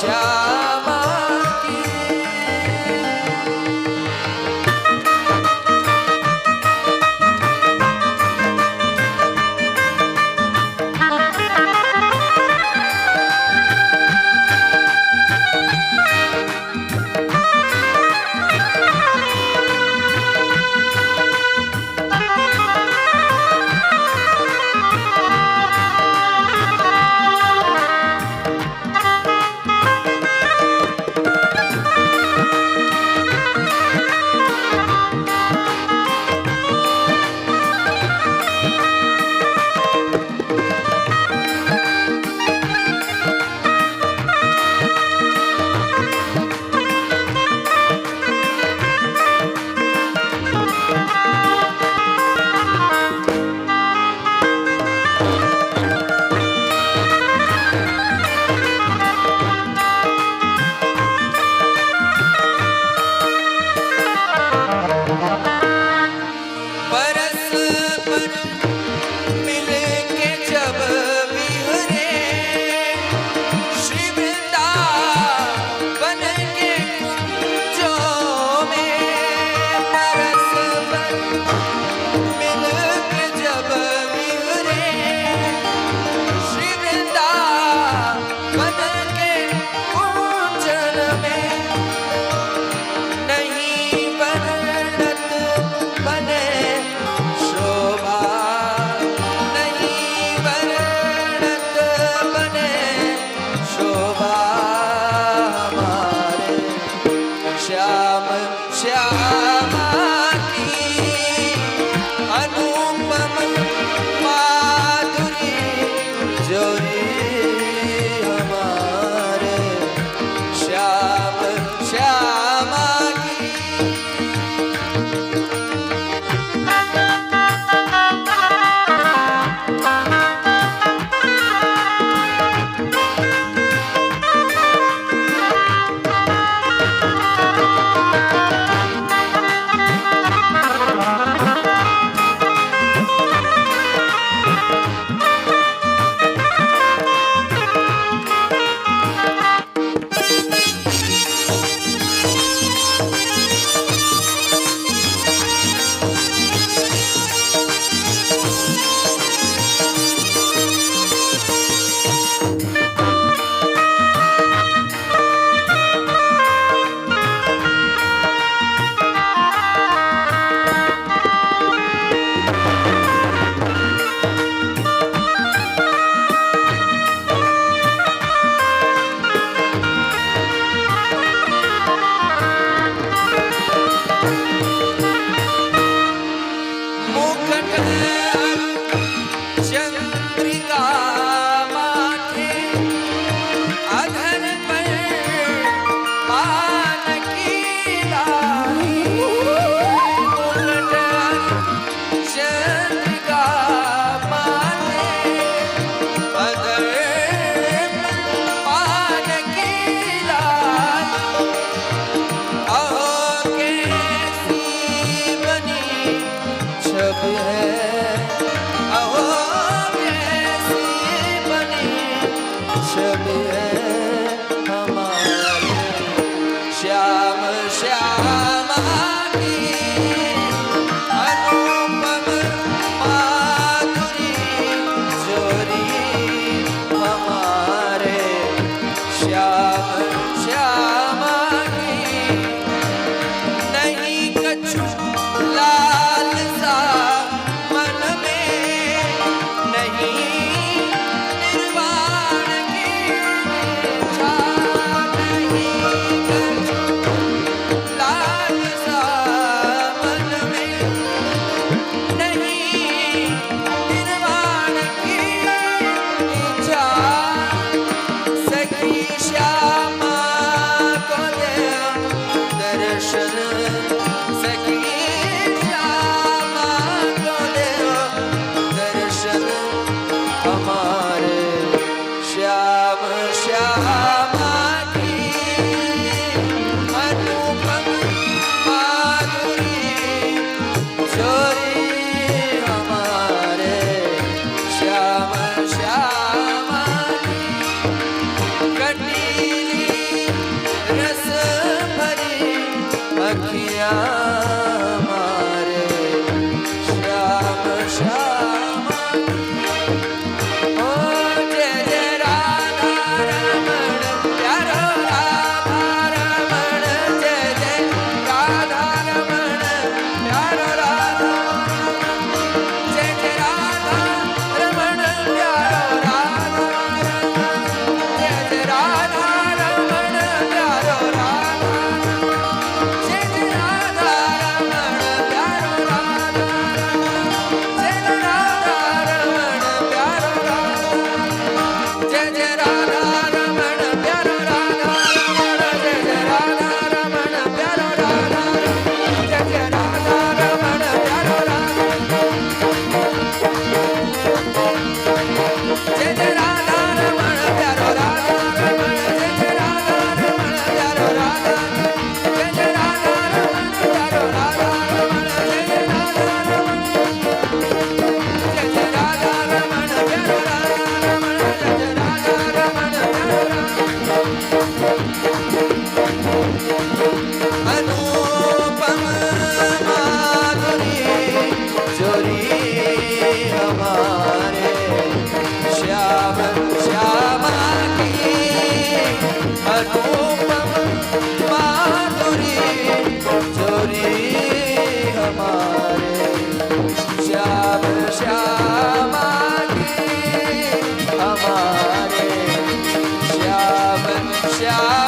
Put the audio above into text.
श्यामा की। श्याम अखिया मारे श्याम श्याम ओ जय जय राधा रमण प्यारो राधा रमण जय जय राधा रमण प्यारो राधा जय जय राधा रमण प्यारो राधा जय जय राधा रमण प्यारो राधा जय जय राधा रमण प्यारो राधा जय जय राधा रमण प्यारो राधा जय जय राधा रमण प्यारो राधा जय जय राधा रमण प्यारो राधा जय जय राधा रमण प्यारो राधा जय जय राधा रमण प्यारो राधा रमण जय जय राधा रमण प्यारो राधा जय जय राधा रमण प्यारो राधा रमण जय जय राधा रमण जय जय राधा रमण प्यारो राधा रमण जय जय राधा रमण प्यारो राधा अनुपम माधुरी चोरी हमारे श्याम श्यामा की अनुपम माधुरी चोरी हमारे श्याम श्यामा की हमारे श्याम श्याम